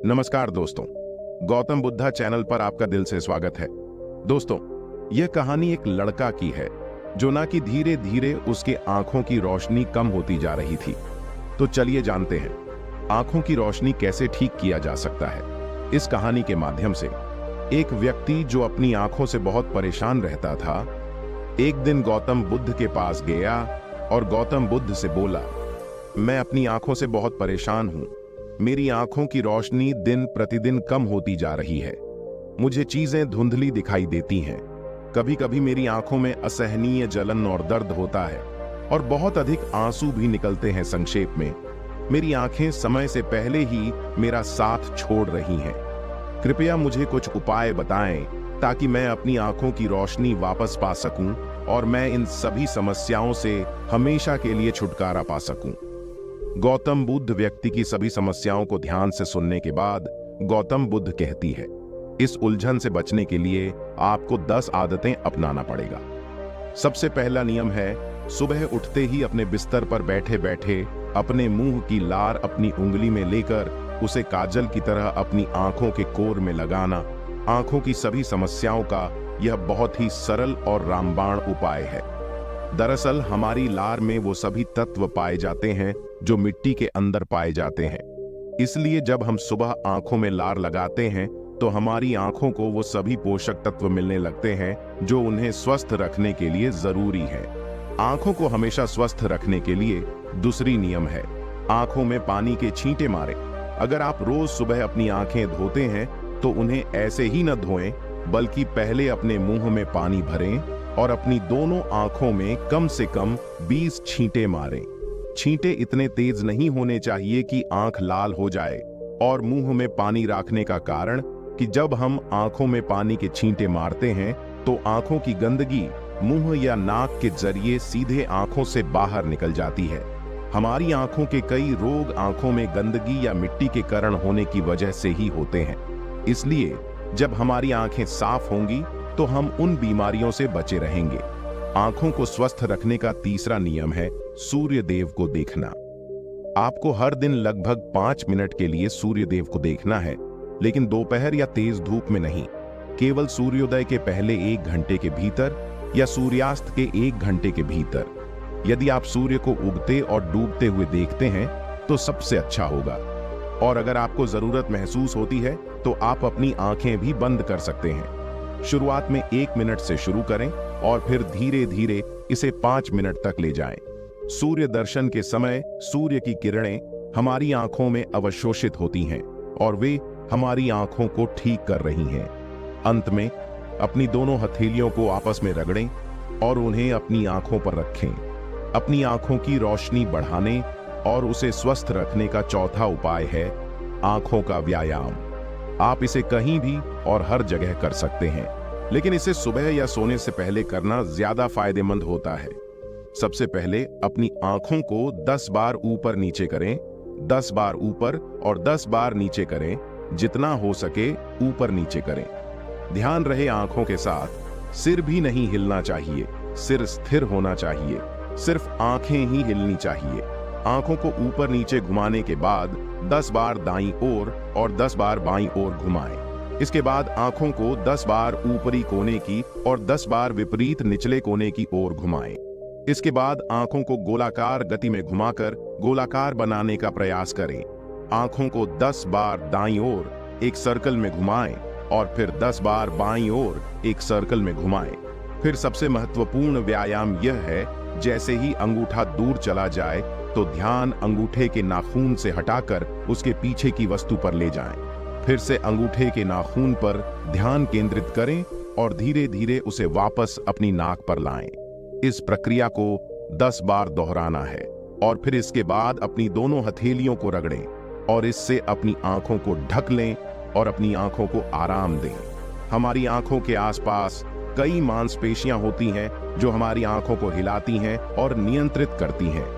नमस्कार दोस्तों, गौतम बुद्धा चैनल पर आपका दिल से स्वागत है। दोस्तों, यह कहानी एक लड़का की है जो ना कि धीरे धीरे उसके आंखों की रोशनी कम होती जा रही थी। तो चलिए जानते हैं आंखों की रोशनी कैसे ठीक किया जा सकता है। इस कहानी के माध्यम से एक व्यक्ति जो अपनी आंखों से बहुत परेशान रहता था, एक दिन गौतम बुद्ध के पास गया और गौतम बुद्ध से बोला, मैं अपनी आंखों से बहुत परेशान हूं। मेरी आंखों की रोशनी दिन प्रतिदिन कम होती जा रही है। मुझे चीजें धुंधली दिखाई देती हैं। कभी कभी मेरी आंखों में असहनीय जलन और दर्द होता है और बहुत अधिक आंसू भी निकलते हैं। संक्षेप में, मेरी आंखें समय से पहले ही मेरा साथ छोड़ रही हैं। कृपया मुझे कुछ उपाय बताएं ताकि मैं अपनी आंखों की रोशनी वापस पा सकूं और मैं इन सभी समस्याओं से हमेशा के लिए छुटकारा पा सकूं। गौतम बुद्ध व्यक्ति की सभी समस्याओं को ध्यान से सुनने के बाद गौतम बुद्ध कहती है, इस उलझन से बचने के लिए आपको 10 आदतें अपनाना पड़ेगा। सबसे पहला नियम है, सुबह उठते ही अपने बिस्तर पर बैठे बैठे अपने मुंह की लार अपनी उंगली में लेकर उसे काजल की तरह अपनी आंखों के कोर में लगाना। आंखों की सभी समस्याओं का यह बहुत ही सरल और रामबाण उपाय है। दरअसल हमारी लार में वो सभी तत्व पाए जाते हैं जो मिट्टी के अंदर पाए जाते हैं। इसलिए जब हम सुबह आंखों में लार लगाते हैं तो हमारी आंखों को वो सभी पोषक तत्व मिलने लगते हैं जो उन्हें स्वस्थ रखने के लिए जरूरी है। आंखों को हमेशा स्वस्थ रखने के लिए दूसरी नियम है, आंखों में पानी के छींटे मारें। अगर आप रोज सुबह अपनी आंखें धोते हैं तो उन्हें ऐसे ही न धोएं, बल्कि पहले अपने मुंह में पानी भरें और अपनी दोनों आंखों में कम से कम 20 छींटे मारें। छींटे इतने तेज नहीं होने चाहिए कि आंख लाल हो जाए। और मुंह में पानी रखने का कारण कि जब हम आंखों में पानी के छींटे मारते हैं तो आंखों की गंदगी मुंह या नाक के जरिए सीधे आंखों से बाहर निकल जाती है। हमारी आंखों के कई रोग आंखों में गंदगी या मिट्टी के कारण होने की वजह से ही होते हैं। इसलिए जब हमारी आंखें साफ होंगी तो हम उन बीमारियों से बचे रहेंगे। आंखों को स्वस्थ रखने का तीसरा नियम है, सूर्य देव को देखना। आपको हर दिन लगभग 5 मिनट के लिए सूर्य देव को देखना है, लेकिन दोपहर या तेज धूप में नहीं। केवल सूर्योदय के पहले 1 घंटे के भीतर या सूर्यास्त के 1 घंटे के भीतर। यदि आप सूर्य को उगते और डूबते हुए देखते हैं तो सबसे अच्छा होगा। और अगर आपको जरूरत महसूस होती है तो आप अपनी आंखें भी बंद कर सकते हैं। शुरुआत में 1 मिनट से शुरू करें और फिर धीरे धीरे इसे 5 मिनट तक ले जाएं। सूर्य दर्शन के समय सूर्य की किरणें हमारी आंखों में अवशोषित होती हैं और वे हमारी आंखों को ठीक कर रही हैं। अंत में अपनी दोनों हथेलियों को आपस में रगड़ें और उन्हें अपनी आंखों पर रखें। अपनी आंखों की रोशनी बढ़ाने और उसे स्वस्थ रखने का चौथा उपाय है आंखों का व्यायाम। आप इसे कहीं भी और हर जगह कर सकते हैं, लेकिन इसे सुबह या सोने से पहले करना ज्यादा फायदेमंद होता है। सबसे पहले अपनी आंखों को 10 बार ऊपर नीचे करें, 10 बार ऊपर और 10 बार नीचे करें। जितना हो सके ऊपर नीचे करें। ध्यान रहे, आंखों के साथ सिर भी नहीं हिलना चाहिए, सिर स्थिर होना चाहिए। सिर्फ आंखें ही हिलनी चाहिए। आंखों को ऊपर नीचे घुमाने के बाद 10 बार दाईं ओर और 10 बार बाईं ओर घुमाएं। इसके बाद आंखों को 10 बार ऊपरी कोने की और 10 बार विपरीत निचले कोने की ओर घुमाएं। इसके बाद आंखों को गोलाकार गति में घुमाकर गोलाकार बनाने का प्रयास करें। आंखों को 10 बार दाईं ओर एक सर्कल में घुमाएं और फिर 10 बार बाईं ओर एक सर्कल में घुमाएं। फिर सबसे महत्वपूर्ण व्यायाम यह है, जैसे ही अंगूठा दूर चला जाए तो ध्यान अंगूठे के नाखून से हटाकर उसके पीछे की वस्तु पर ले जाएं। फिर से अंगूठे के नाखून पर ध्यान केंद्रित करें और धीरे धीरे उसे वापस अपनी नाक पर लाएं। इस प्रक्रिया को 10 बार दोहराना है और फिर इसके बाद अपनी दोनों हथेलियों को रगड़ें और इससे अपनी आंखों को ढक लें और अपनी आंखों को आराम दें। हमारी आंखों के आसपास कई मांसपेशियां होती हैं जो हमारी आंखों को हिलाती हैं और नियंत्रित करती हैं।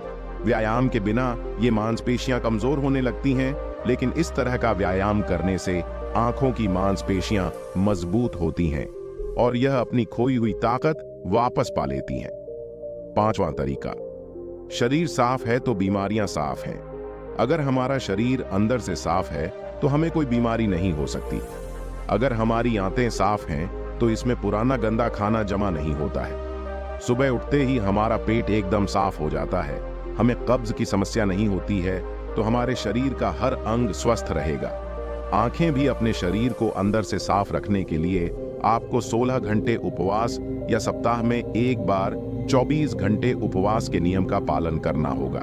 व्यायाम के बिना ये मांसपेशियां कमजोर होने लगती हैं, लेकिन इस तरह का व्यायाम करने से आंखों की मांसपेशियां मजबूत होती हैं और यह अपनी खोई हुई ताकत वापस पा लेती हैं। 5वां तरीका, शरीर साफ है तो बीमारियां साफ हैं। अगर हमारा शरीर अंदर से साफ है तो हमें कोई बीमारी नहीं हो सकती। अगर हमारी आंतें साफ हैं तो इसमें पुराना गंदा खाना जमा नहीं होता है। सुबह उठते ही हमारा पेट एकदम साफ हो जाता है, हमें कब्ज की समस्या नहीं होती है, तो हमारे शरीर का हर अंग स्वस्थ रहेगा। आंखें भी अपने शरीर को अंदर से साफ रखने के लिए आपको 16 घंटे उपवास या सप्ताह में एक बार 24 घंटे उपवास के नियम का पालन करना होगा।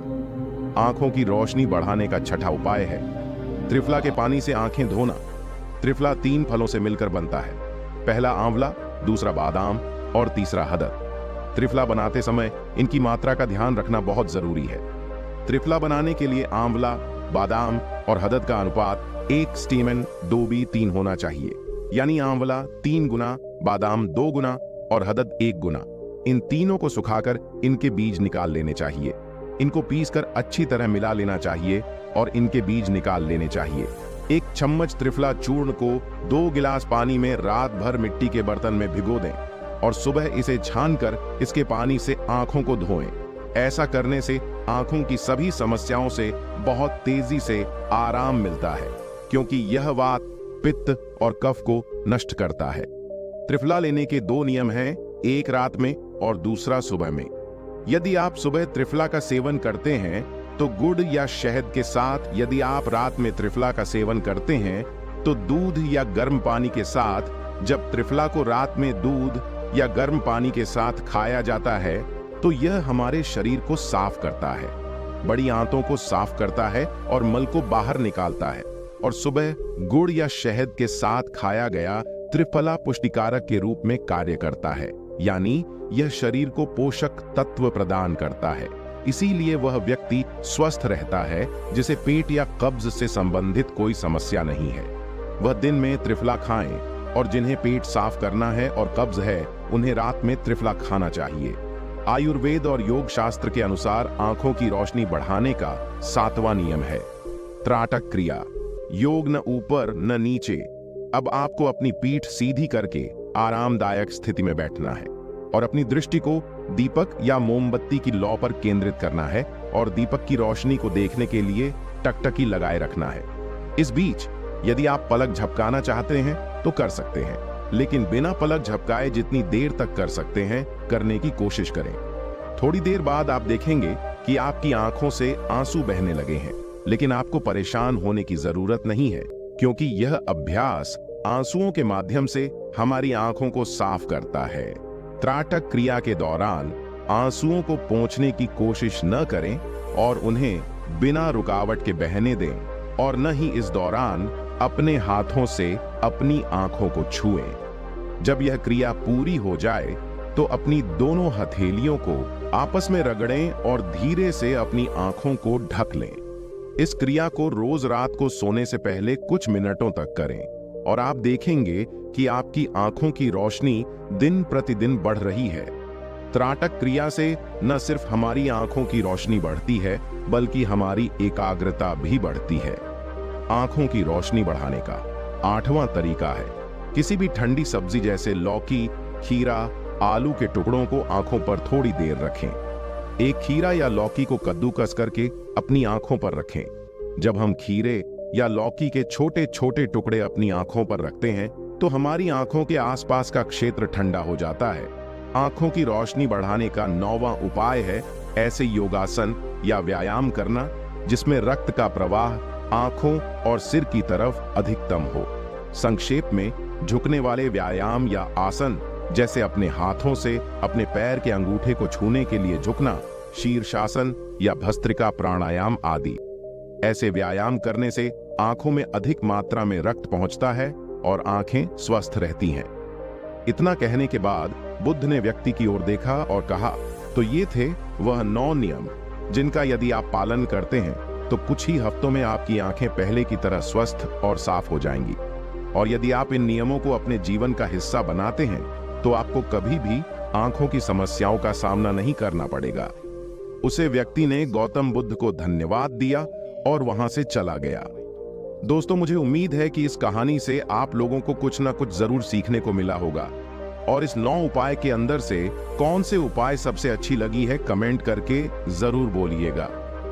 आंखों की रोशनी बढ़ाने का छठा उपाय है त्रिफला के पानी से आंखें धोना। त्रिफला 3 फलों से मिलकर बनता है, पहला आंवला, दूसरा बादाम और तीसरा हदद। त्रिफला बनाते समय इनकी मात्रा का ध्यान रखना बहुत जरूरी है। त्रिफला बनाने के लिए आंवला, बादाम और हदद का अनुपात 1:2:3 होना चाहिए, यानी आंवला 3 गुना, बादाम 2 गुना और हदद 1 गुना। इन तीनों को सुखाकर इनके बीज निकाल लेने चाहिए। इनको पीसकर अच्छी तरह मिला लेना चाहिए और इनके बीज निकाल लेने चाहिए। 1 चम्मच त्रिफला चूर्ण को 2 गिलास पानी में रात भर मिट्टी के बर्तन में भिगो दें और सुबह इसे छानकर इसके पानी से आंखों को धोएं। ऐसा करने से आंखों की सभी समस्याओं से बहुत तेजी से आराम मिलता है, क्योंकि यह वात, पित्त और कफ को नष्ट करता है। त्रिफला लेने के 2 नियम हैं, एक रात में और दूसरा सुबह में। यदि आप सुबह त्रिफला का सेवन करते हैं तो गुड़ या शहद के साथ, यदि आप रात में त्रिफला का सेवन करते हैं तो दूध या गर्म पानी के साथ। जब त्रिफला को रात में दूध या गर्म पानी के साथ खाया जाता है तो यह हमारे शरीर को साफ करता है, बड़ी आंतों को साफ करता है और मल को बाहर निकालता है। और सुबह गुड़ या शहद के साथ खाया गया त्रिफला पुष्टिकारक के रूप में कार्य करता है, यानी यह शरीर को पोषक तत्व प्रदान करता है। इसीलिए वह व्यक्ति स्वस्थ रहता है जिसे पेट या कब्ज से संबंधित कोई समस्या नहीं है। वह दिन में त्रिफला खाएं और जिन्हें पेट साफ करना है और कब्ज है उन्हें रात में त्रिफला खाना चाहिए। आयुर्वेद और योग शास्त्र के अनुसार आंखों की रोशनी बढ़ाने का 7वां नियम है त्राटक क्रिया। योग न ऊपर न नीचे। अब आपको अपनी पीठ सीधी करके आरामदायक स्थिति में बैठना है और अपनी दृष्टि को दीपक या मोमबत्ती की लौ पर केंद्रित करना है और दीपक की रोशनी को देखने के लिए टकटकी लगाए रखना है। इस बीच यदि आप पलक झपकाना चाहते हैं तो कर सकते हैं, लेकिन बिना पलक झपकाए जितनी देर तक कर सकते हैं करने की कोशिश करें। थोड़ी देर बाद आप देखेंगे कि आपकी आंखों से आंसू बहने लगे हैं, लेकिन आपको परेशान होने की जरूरत नहीं है, क्योंकि यह अभ्यास आंसुओं के माध्यम से हमारी आंखों को साफ करता है। त्राटक क्रिया के दौरान आंसुओं को पोंछने की कोशिश न करें और उन्हें बिना रुकावट के बहने दें, और न ही इस दौरान अपने हाथों से अपनी आंखों को छुएं। जब यह क्रिया पूरी हो जाए तो अपनी दोनों हथेलियों को आपस में रगड़ें और धीरे से अपनी आंखों को ढक लें। इस क्रिया को रोज रात को सोने से पहले कुछ मिनटों तक करें और आप देखेंगे कि आपकी आंखों की रोशनी दिन प्रतिदिन बढ़ रही है। त्राटक क्रिया से न सिर्फ हमारी आंखों की रोशनी बढ़ती है, बल्कि हमारी एकाग्रता भी बढ़ती है। आंखों की रोशनी बढ़ाने का 8वां तरीका है किसी भी ठंडी सब्जी जैसे लौकी, खीरा, आलू के टुकड़ों को आंखों पर थोड़ी देर रखें। एक खीरा या लौकी को कद्दूकस करके अपनी आंखों पर रखें। जब हम खीरे या लौकी के छोटे छोटे टुकड़े अपनी आंखों पर रखते हैं तो हमारी आंखों के आसपास का क्षेत्र ठंडा हो जाता है। आंखों की रोशनी बढ़ाने का 9वां उपाय है ऐसे योगासन या व्यायाम करना जिसमें रक्त का प्रवाह आंखों और सिर की तरफ अधिकतम हो। संक्षेप में, झुकने वाले व्यायाम या आसन जैसे अपने हाथों से अपने पैर के अंगूठे को छूने के लिए झुकना, शीर्षासन या भस्त्रिका प्राणायाम आदि। ऐसे व्यायाम करने से आंखों में अधिक मात्रा में रक्त पहुंचता है और आंखें स्वस्थ रहती हैं। इतना कहने के बाद बुद्ध ने व्यक्ति की ओर देखा और कहा, तो ये थे वह 9 नियम जिनका यदि आप पालन करते हैं तो कुछ ही हफ्तों में आपकी आंखें पहले की तरह स्वस्थ और साफ हो जाएंगी। और यदि आप इन नियमों को अपने जीवन का हिस्सा बनाते हैं तो आपको कभी भी आंखों की समस्याओं का सामना नहीं करना पड़ेगा। उसे व्यक्ति ने गौतम बुद्ध को धन्यवाद दिया और वहां से चला गया। दोस्तों, मुझे उम्मीद है कि इस कहानी से आप लोगों को कुछ ना कुछ जरूर सीखने को मिला होगा। और इस 9 उपाय के अंदर से कौन से उपाय सबसे अच्छी लगी है कमेंट करके जरूर बोलिएगा।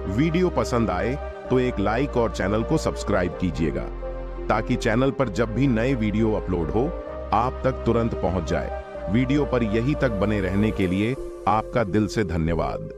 वीडियो पसंद आए तो एक लाइक और चैनल को सब्सक्राइब कीजिएगा। ताकि चैनल पर जब भी नए वीडियो अपलोड हो आप तक तुरंत पहुंच जाए। वीडियो पर यहीं तक बने रहने के लिए आपका दिल से धन्यवाद।